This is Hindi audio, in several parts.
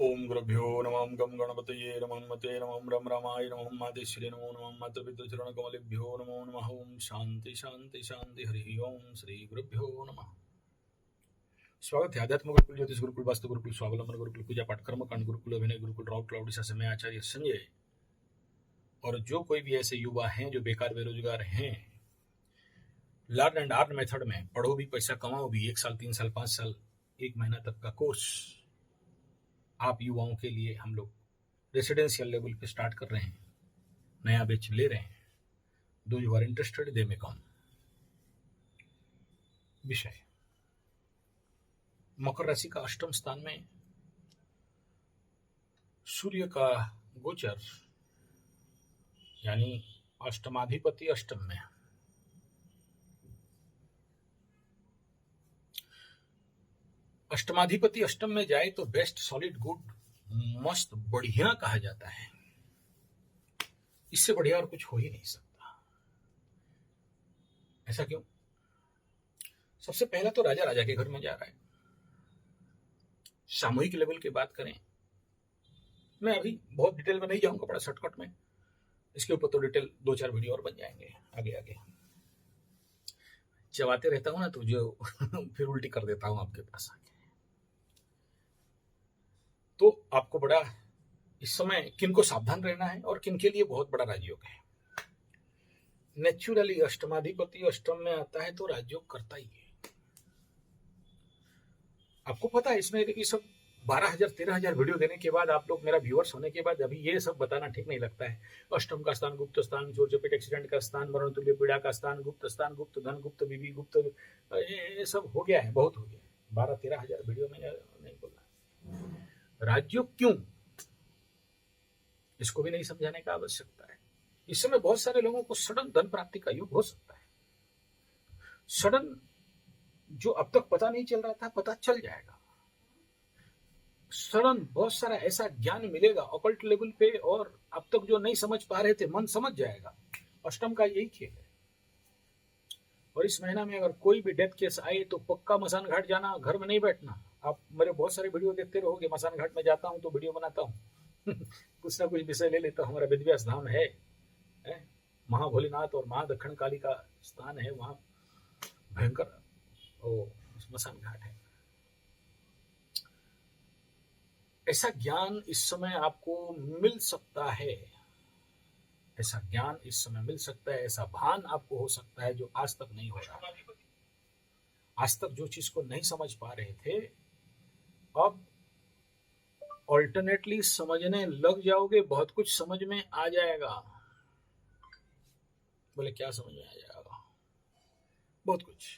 ओम गुरुभ्यो नमः गम गणपतये नमः मते नमः रम रामाय नमः मातेश्वरी नमो नमः मातृपितृचरण कमलेभ्यो नमो नमः ओम शांति शांति शांति हरि ओम श्री गुरुभ्यो नमः। स्वागत है आध्यात्म गुरुकुल ज्योतिष गुरुकुल वास्तु गुरुकुल स्वावलंबन गुरुकुल पूजा पाठ कर्मकांड गुरुकुल अभिनय गुरुकुल राउत क्लाउड समय आचार्य संजय और जो कोई भी ऐसे युवा हैं जो बेकार बेरोजगार हैं, लर्न एंड अर्न मेथड में पढ़ो भी पैसा कमाओ भी, 1 साल 3 साल 5 साल 1 महीना तक का कोर्स आप युवाओं के लिए हम लोग रेसिडेंशियल लेवल पे स्टार्ट कर रहे हैं, नया बैच ले रहे हैं। दो यू आर इंटरेस्टेड दे में कम। विषय मकर राशि का अष्टम स्थान में सूर्य का गोचर, यानी अष्टमाधिपति अष्टम में। अष्टमाधिपति अष्टम में जाए तो बेस्ट, सॉलिड, गुड, मस्त, बढ़िया कहा जाता है। इससे बढ़िया और कुछ हो ही नहीं सकता। ऐसा क्यों? सबसे पहला तो राजा राजा के घर में जा रहा है। सामूहिक लेवल की बात करें, मैं अभी बहुत डिटेल में नहीं जाऊंगा, बड़ा शॉर्टकट में। इसके ऊपर तो डिटेल 2-4 वीडियो और बन जाएंगे आगे आगे। चबाते रहता हूं ना तो जो फिर उल्टी कर देता हूं आपके पास आके। तो आपको बड़ा इस समय किन को सावधान रहना है और किन के लिए बहुत बड़ा राजयोग है। नेचुरली अष्टमाधिपति अष्टम में आता है तो राजयोग करता ही है। आपको पता है, इसमें कि सब 12,000-13,000 वीडियो देने के बाद, आप लोग मेरा व्यूअर्स होने के बाद अभी ये सब बताना ठीक नहीं लगता है। अष्टम का स्थान गुप्त स्थान, चोर चपेट एक्सीडेंट का स्थान, मरण तुल्य पीड़ा का स्थान, गुप्त धन, गुप्त बीवी, गुप्त, ये सब हो गया है, बहुत हो गया। 12-13,000 वीडियो में नहीं बोलना। राजयोग क्यों, इसको भी नहीं समझाने का आवश्यकता है। इस समय बहुत सारे लोगों को सडन धन प्राप्ति का युग हो सकता है। सडन जो अब तक पता नहीं चल रहा था, पता चल जाएगा। सडन बहुत सारा ऐसा ज्ञान मिलेगा ऑकल्ट लेवल पे, और अब तक जो नहीं समझ पा रहे थे मन समझ जाएगा। अष्टम का यही खेल है। और इस महीना में अगर कोई भी डेथ केस आए तो पक्का मसान घाट जाना, घर में नहीं बैठना। आप मेरे बहुत सारे वीडियो देखते रहोगे, मसान घाट में जाता हूं तो वीडियो बनाता हूं कुछ ना कुछ विषय ले लेता हूं। हमारा वेदव्यास धाम है, महाभोलेनाथ और महादक्षिण काली का स्थान है, वहां भयंकर मसान घाट है। ऐसा ज्ञान इस समय आपको मिल सकता है, ऐसा ज्ञान इस समय मिल सकता है, ऐसा भान आपको हो सकता है जो आज तक नहीं हो रहा। आज तक जो चीज को नहीं समझ पा रहे थे, अब ऑल्टरनेटली समझने लग जाओगे, बहुत कुछ समझ में आ जाएगा। बोले क्या समझ में आ जाएगा? बहुत कुछ।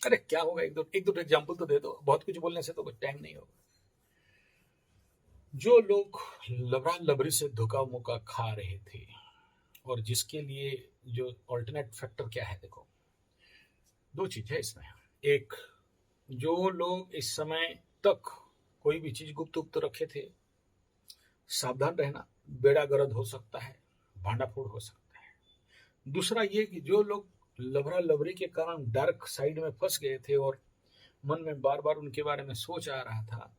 अरे क्या होगा, एक दो एग्जाम्पल तो दे दो। बहुत कुछ बोलने से तो कुछ टाइम नहीं होगा। जो लोग लबरा लबरी से धोखा मुका खा रहे थे, और जिसके लिए जो ऑल्टरनेट फैक्टर क्या है, देखो 2 चीज है इसमें। एक, जो लोग इस समय तक कोई भी चीज गुप्त गुप्त रखे थे, सावधान रहना, बेड़ा गर्द हो सकता है, भांडाफोड़ हो सकता है। दूसरा ये कि जो लोग लबरा लबरी के कारण डार्क साइड में फंस गए थे और मन में बार बार उनके बारे में सोच आ रहा था,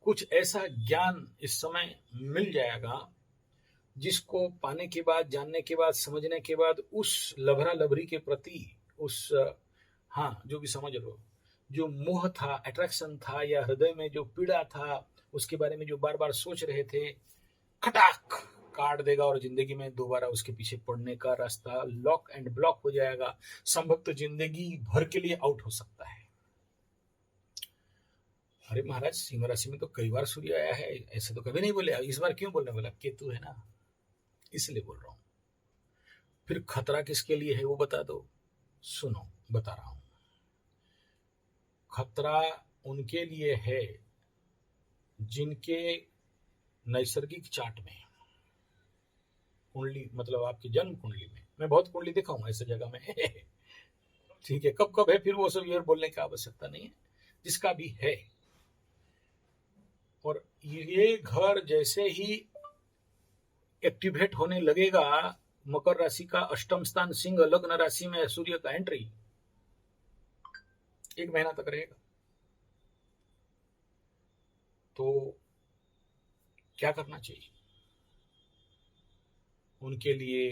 कुछ ऐसा ज्ञान इस समय मिल जाएगा जिसको पाने के बाद, जानने के बाद, समझने के बाद, उस लबरा लबरी के प्रति, उस जो भी समझ लो, जो मोह था, अट्रैक्शन था, या हृदय में जो पीड़ा था, उसके बारे में जो बार बार सोच रहे थे, खटाक काट देगा और जिंदगी में दोबारा उसके पीछे पड़ने का रास्ता लॉक एंड ब्लॉक हो जाएगा। संभव तो जिंदगी भर के लिए आउट हो सकता है। अरे महाराज, सिंह राशि में तो कई बार सूर्य आया है, ऐसे तो कभी नहीं बोले। इस बार क्यों बोलने बोला? केतु है ना, इसलिए बोल रहा हूं। फिर खतरा किसके लिए है वो बता दो। सुनो, बता रहा हूं। खतरा उनके लिए है जिनके नैसर्गिक चार्ट में, कुंडली मतलब आपकी जन्म कुंडली में, मैं बहुत कुंडली देखा हूं ऐसे जगह में ठीक है, कब कब है फिर वो सब ये बोलने की आवश्यकता नहीं है, जिसका भी है। और ये घर जैसे ही एक्टिवेट होने लगेगा, मकर राशि का अष्टम स्थान सिंह लग्न राशि में सूर्य का एंट्री 1 महीना तक रहेगा। तो क्या करना चाहिए उनके लिए?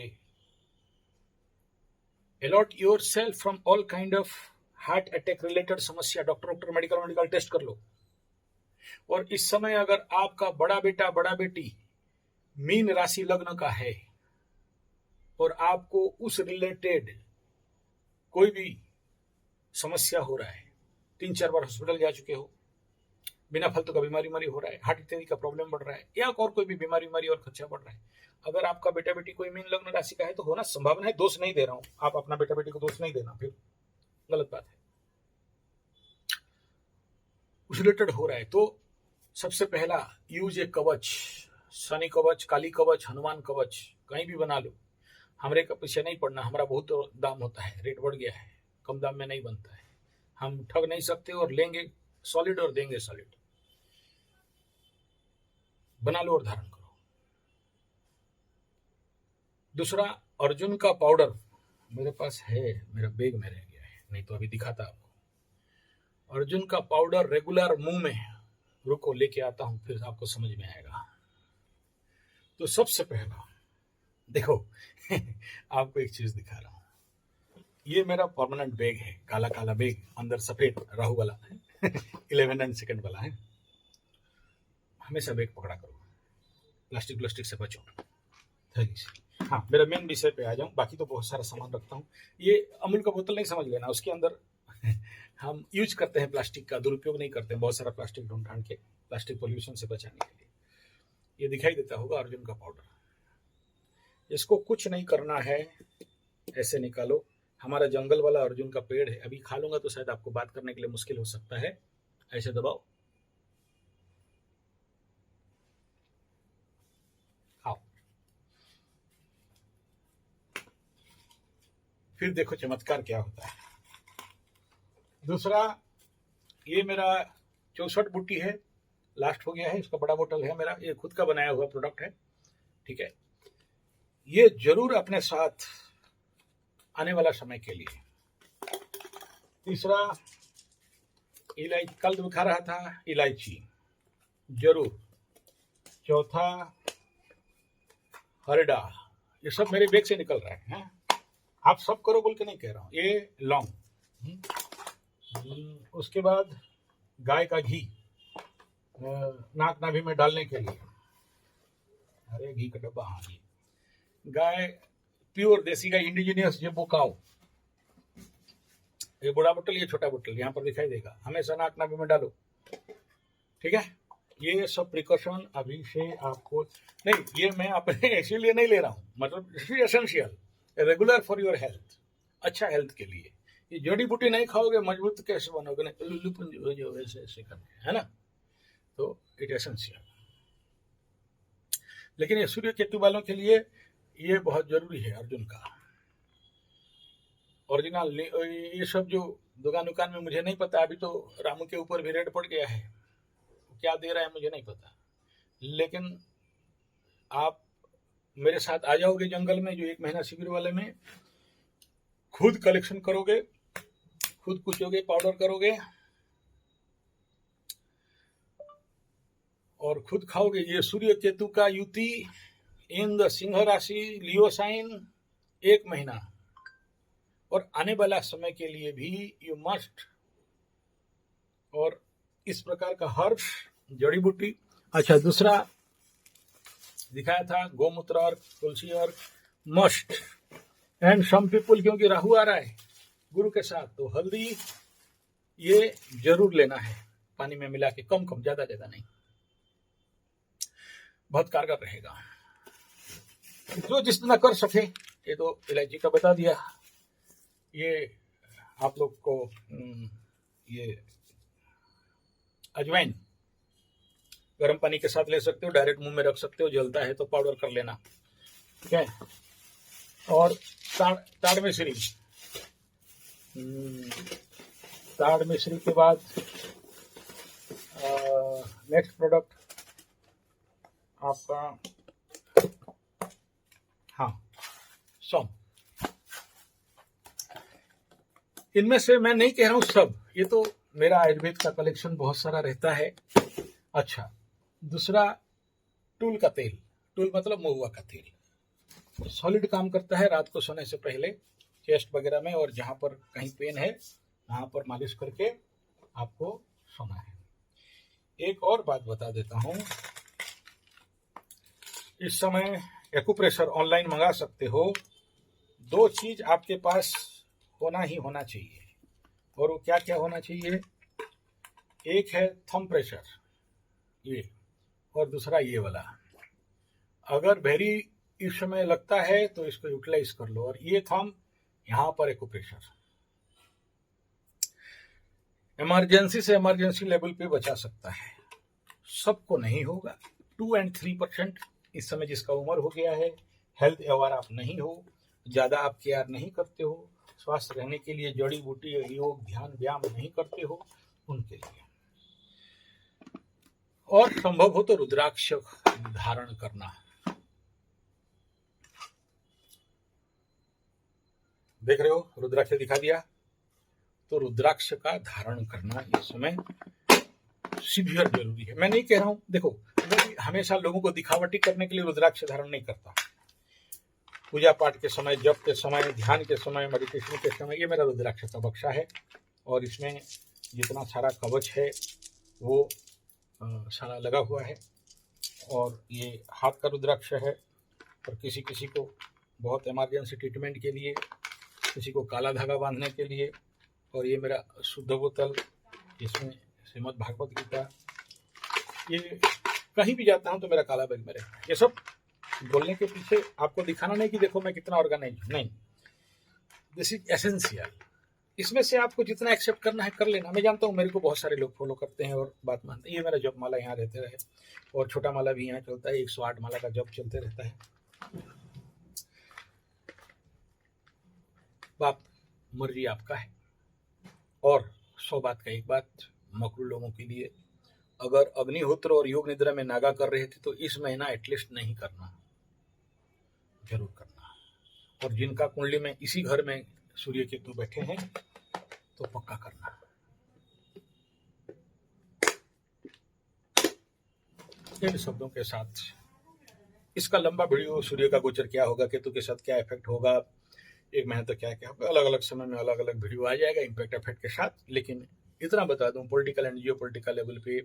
Alert yourself from all kind of heart attack related समस्या, डॉक्टर मेडिकल टेस्ट कर लो। और इस समय अगर आपका बड़ा बेटा बड़ा बेटी मीन राशि लग्न का है और आपको उस रिलेटेड कोई भी समस्या हो रहा है, 3-4 बार हॉस्पिटल जा चुके हो, बिना फालतू का बीमारी हो रहा है, हार्ट इत्यादि का प्रॉब्लम बढ़ रहा है, या और कोई भी बीमारी और खर्चा बढ़ रहा है, अगर आपका बेटा बेटी कोई मीन लग्न राशि का है तो होना संभावना है। दोष नहीं दे रहा हूं, आप अपना बेटा बेटी को दोष नहीं देना, फिर गलत बात है। उस रिलेटेड हो रहा है तो सबसे पहला यूज ए कवच, शनि कवच, काली कवच, हनुमान कवच, कहीं भी बना लो। हमरे का पीछे नहीं पड़ना, हमारा बहुत दाम होता है, रेट बढ़ गया है, कम दाम में नहीं बनता है, हम ठग नहीं सकते, और लेंगे सॉलिड और देंगे सॉलिड। बना लो और धारण करो। दूसरा, अर्जुन का पाउडर मेरे पास है, मेरा बैग में रह गया है, नहीं तो अभी दिखाता आपको। अर्जुन का पाउडर रेगुलर मुंह में, रुको लेके आता हूं फिर आपको समझ में आएगा। तो सबसे पहला देखो आपको एक चीज दिखा रहा हूं, ये मेरा परमानेंट बैग है, काला काला बैग, अंदर सफेद राहु वाला है 11 सेकंड वाला है। हमेशा बैग पकड़ा करो, प्लास्टिक से बचो, थैली से। हाँ, मेरा मेन विषय पे आ जाऊं, बाकी तो बहुत सारा सामान रखता हूँ। ये अमूल का बोतल नहीं समझ लेना, उसके अंदर हम यूज करते हैं प्लास्टिक का, दुरुपयोग नहीं करते हैं, बहुत सारा प्लास्टिक ढूंढ ढांड के, प्लास्टिक पोल्यूशन से बचाने के लिए। ये दिखाई देता होगा अर्जुन का पाउडर, इसको कुछ नहीं करना है, ऐसे निकालो। हमारा जंगल वाला अर्जुन का पेड़ है, अभी खा लूंगा तो शायद आपको बात करने के लिए मुश्किल हो सकता है, ऐसे दबाओ, खाओ, फिर देखो चमत्कार क्या होता है। दूसरा, ये मेरा 64 बूटी है, लास्ट हो गया है, इसका बड़ा बोतल है मेरा, ये खुद का बनाया हुआ प्रोडक्ट है, ठीक है। ये जरूर अपने साथ आने वाला समय के लिए। तीसरा, इलायची, कल दिखा रहा था इलायची जरूर। चौथा, हरडा, ये सब मेरे बैग से निकल रहा है, आप सब करो बोल के नहीं कह रहा हूं। ये लौंग, उसके बाद गाय का घी, नाक नाभि में डालने के लिए, अरे घी का डब्बा, हाँ जी, गाय प्योर देसी गाय, इंडिजिनियस जेबो काओ, ये बड़ा बोतल, ये छोटा बोतल, यहाँ पर दिखाई देगा, हमेशा नाक नाभि में डालो, ठीक है। ये सब प्रिकॉशन अभी से आपको नहीं, ये मैं अपने इसीलिए नहीं ले रहा हूँ, मतलब essential, regular for your health, अच्छा हेल्थ के लिए। ये जड़ी बूटी नहीं खाओगे मजबूत कैसे बनोगे, नहीं लुल्लूपन जो ऐसे ऐसे करके, है ना, तो इट एसेंशियल। लेकिन ये सूर्य केतु वालों के लिए ये बहुत जरूरी है, अर्जुन का ओरिजिनल। ये सब जो दुकान में मुझे नहीं पता, अभी तो रामू के ऊपर भी रेट पड़ गया है, क्या दे रहा है मुझे नहीं पता, लेकिन आप मेरे साथ आ जाओगे जंगल में, जो 1 महीना शिविर वाले में, खुद कलेक्शन करोगे, खुद कुचोगे, पाउडर करोगे और खुद खाओगे। ये सूर्य केतु का युति इन द सिंह राशि, लियो साइन, 1 महीना और आने वाला समय के लिए भी यू मस्ट। और इस प्रकार का हर्ब्स, जड़ी बूटी। अच्छा, दूसरा दिखाया था गोमूत्र और तुलसी और मस्ट, एंड सम पीपुल, क्योंकि राहु आ रहा है गुरु के साथ, तो हल्दी ये जरूर लेना है, पानी में मिला के, कम कम, ज्यादा नहीं, बहुत कारगर रहेगा, जो जितना कर सके। ये तो इलायची का बता दिया, ये आप लोग को ये अजवाइन गर्म पानी के साथ ले सकते हो, डायरेक्ट मुंह में रख सकते हो, जलता है तो पाउडर कर लेना, ठीक है। और ताड़ मिश्री, ताड़ मिश्री के बाद नेक्स्ट प्रोडक्ट आपका, हाँ, सौंफ। इनमें से मैं नहीं कह रहा हूं सब, ये तो मेरा आयुर्वेद का कलेक्शन बहुत सारा रहता है। अच्छा, दूसरा टूल का तेल, टूल मतलब महुआ का तेल, सॉलिड काम करता है रात को सोने से पहले चेस्ट वगैरह में, और जहां पर कहीं पेन है वहां पर मालिश करके आपको सोना है। एक और बात बता देता हूं, इस समय एक्यूप्रेशर ऑनलाइन मंगा सकते हो। 2 चीज आपके पास होना ही होना चाहिए, और वो क्या क्या होना चाहिए? एक है थंब प्रेशर ये, और दूसरा ये वाला। अगर वेरी इस समय लगता है तो इसको यूटिलाइज कर लो, और ये थंब यहां पर एक्यूप्रेशर इमरजेंसी से इमरजेंसी लेवल पे बचा सकता है। सबको नहीं होगा, 2 और 3% इस समय जिसका उम्र हो गया है, हेल्थ अवेयर आप नहीं हो, ज्यादा आप केयर नहीं करते हो, स्वस्थ रहने के लिए जड़ी बूटी, योग, ध्यान, व्यायाम नहीं करते हो, उनके लिए। और संभव हो तो रुद्राक्ष धारण करना। देख रहे हो, रुद्राक्ष दिखा दिया। तो रुद्राक्ष का धारण करना इस समय सीवियर जरूरी है। मैं नहीं कह रहा हूं, देखो मैं हमेशा लोगों को दिखावटी करने के लिए रुद्राक्ष धारण नहीं करता। पूजा पाठ के समय, जप के समय, ध्यान के समय, मेडिटेशन के समय, ये मेरा रुद्राक्ष का बक्सा है, और इसमें जितना सारा कवच है वो सारा लगा हुआ है। और ये हाथ का रुद्राक्ष है, और किसी किसी को बहुत इमरजेंसी ट्रीटमेंट के लिए, किसी को काला धागा बांधने के लिए। और ये मेरा शुद्ध बोतल, इसमें श्रीमद् भागवत गीता, ये कहीं भी जाता हूं तो मेरा काला बैग में रहता है। ये सब बोलने के पीछे आपको दिखाना नहीं कि देखो मैं कितना ऑर्गेनाइज हूं, नहीं, दिस इज एसेंशियल। इसमें से आपको जितना एक्सेप्ट करना है कर लेना। मैं जानता हूँ मेरे को बहुत सारे लोग फॉलो करते हैं और बात मानते हैं। ये मेरा जप माला यहाँ रहते रहे, और छोटा माला भी यहाँ चलता है, 108 माला का जप चलते रहता है। बात मर्जी आपका है। और 100 बात का एक बात मकरू लोगों के लिए, अगर अग्निहोत्र और योग निद्रा में नागा कर रहे थे तो इस महीना एटलीस्ट नहीं करना, जरूर करना। और जिनका कुंडली में इसी घर में सूर्य केतु बैठे हैं तो पक्का करना। इन शब्दों के साथ इसका लंबा वीडियो, सूर्य का गोचर क्या होगा, केतु के साथ क्या इफेक्ट होगा, एक महीने तक क्या क्या होगा, अलग अलग समय में अलग अलग वीडियो आ जाएगा इम्पैक्ट इफेक्ट के साथ। लेकिन इतना बता दूं, political and geopolitical level पे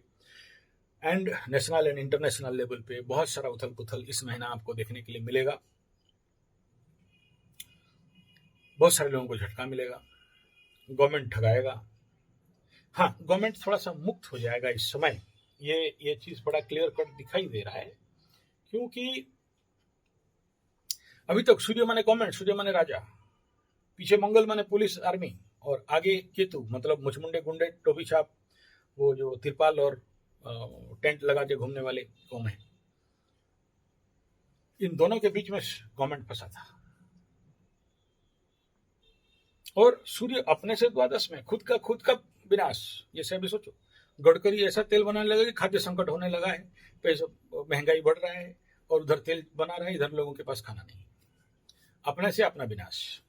and national and international level पे बहुत सारा उथल पुथल इस महीना आपको देखने के लिए मिलेगा। बहुत सारे लोगों को झटका मिलेगा, गवर्नमेंट ठगाएगा। हाँ, गवर्नमेंट थोड़ा सा मुक्त हो जाएगा इस समय, ये चीज बड़ा क्लियर कट दिखाई दे रहा है। क्योंकि अभी तक सूर्य माने गवर्नमेंट, सूर्य माने राजा, पीछे मंगल माने पुलिस आर्मी, और आगे केतु मतलब मुचमुंडे गुंडे टोपी छाप, वो जो तिरपाल और टेंट लगा के घूमने वाले कौन है। इन दोनों के बीच में गवर्नमेंट फंसा था। और सूर्य अपने से द्वादश में खुद का विनाश। जैसे अभी सोचो, गडकरी ऐसा तेल बनाने लगा कि खाद्य संकट होने लगा है, पैसा महंगाई बढ़ रहा है, और उधर तेल बना रहा है, इधर लोगों के पास खाना नहीं। अपने से अपना विनाश।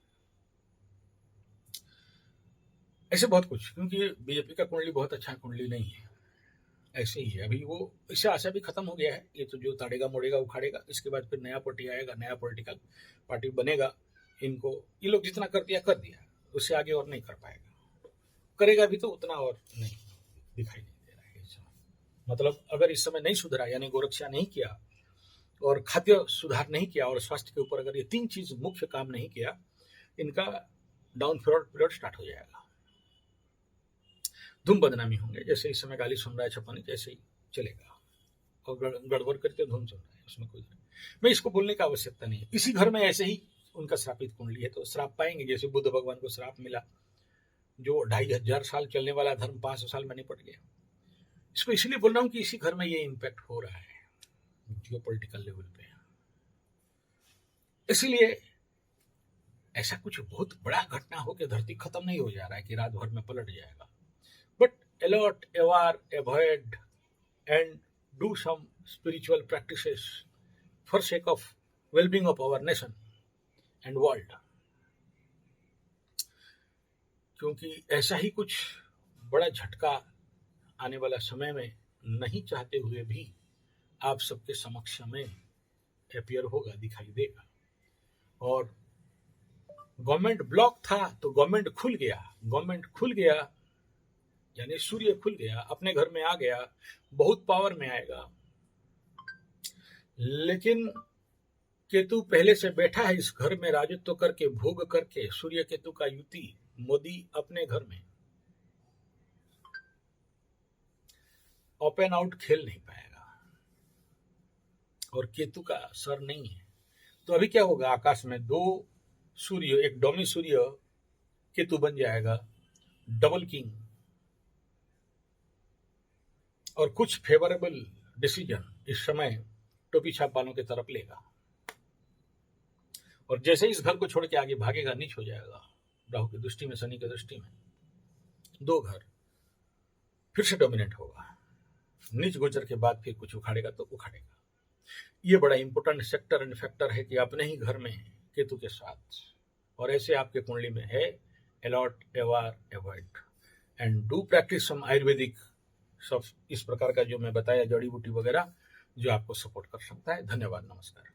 ऐसे बहुत कुछ, क्योंकि बीजेपी का कुंडली बहुत अच्छा कुंडली नहीं है, ऐसे ही है। अभी वो इससे आशा भी खत्म हो गया है। ये तो जो ताड़ेगा मोड़ेगा उखाड़ेगा, इसके बाद फिर नया पार्टी आएगा, नया पॉलिटिकल पार्टी बनेगा। इनको ये लोग जितना कर दिया, उससे आगे और नहीं कर पाएगा। करेगा भी तो उतना और नहीं, दिखाई नहीं दे रहा है इस समय। मतलब अगर इस समय नहीं सुधरा, यानी गोरक्षा नहीं किया, और खाद्य सुधार नहीं किया, और स्वास्थ्य के ऊपर अगर ये 3 चीज मुख्य काम नहीं किया, इनका डाउन पीरियड स्टार्ट हो जाएगा। धूम बदनामी होंगे, जैसे इस समय गाली सुन रहा है छपनी, जैसे ही चलेगा। और गड़बड़ करके धूम सुन रहा है, उसमें कोई मैं इसको बोलने की आवश्यकता नहीं है। इसी घर में ऐसे ही उनका श्रापित कुंडली है, तो श्राप पाएंगे। जैसे बुद्ध भगवान को श्राप मिला, जो 2500 साल चलने वाला धर्म 500 साल में निपट गया। इसको इसलिए बोल रहा हूं कि इसी घर में ये इम्पैक्ट हो रहा है जियो पॉलिटिकल लेवल पे। इसलिए ऐसा कुछ बहुत बड़ा घटना हो कि धरती खत्म नहीं हो जा रहा है कि रात भर में पलट जाएगा। But alert, aware, avoid and do some spiritual practices for sake of wellbeing of our nation and world. क्योंकि ऐसा ही कुछ बड़ा झटका आने वाला समय में नहीं चाहते हुए भी आप सबके समक्ष में अपीयर होगा, दिखाई देगा। और गवर्नमेंट ब्लॉक था तो गवर्नमेंट खुल गया, गवर्नमेंट खुल गया यानी सूर्य खुल गया, अपने घर में आ गया, बहुत पावर में आएगा। लेकिन केतु पहले से बैठा है इस घर में राजत्व करके, भोग करके, सूर्य केतु का युति, मोदी अपने घर में ओपन आउट खेल नहीं पाएगा और केतु का सर नहीं है। तो अभी क्या होगा, आकाश में दो सूर्य, एक डोमी सूर्य केतु बन जाएगा, डबल किंग, और कुछ फेवरेबल डिसीजन इस समय टोपी छाप वालों की तरफ लेगा। और जैसे इस घर को छोड़ के आगे भागेगा, नीच हो जाएगा राहु की दृष्टि में, शनि की दृष्टि में। दो घर फिर से डोमिनेट होगा, नीच गोचर के बाद फिर कुछ उखाड़ेगा तो उखाड़ेगा। ये बड़ा इंपॉर्टेंट सेक्टर एंड फैक्टर है कि अपने ही घर में केतु के साथ, और ऐसे आपके कुंडली में है, अलॉट एवार avoid and do practice some Ayurvedic सब इस प्रकार का जो मैं बताया, जड़ी बूटी वगैरह, जो आपको सपोर्ट कर सकता है। धन्यवाद, नमस्कार।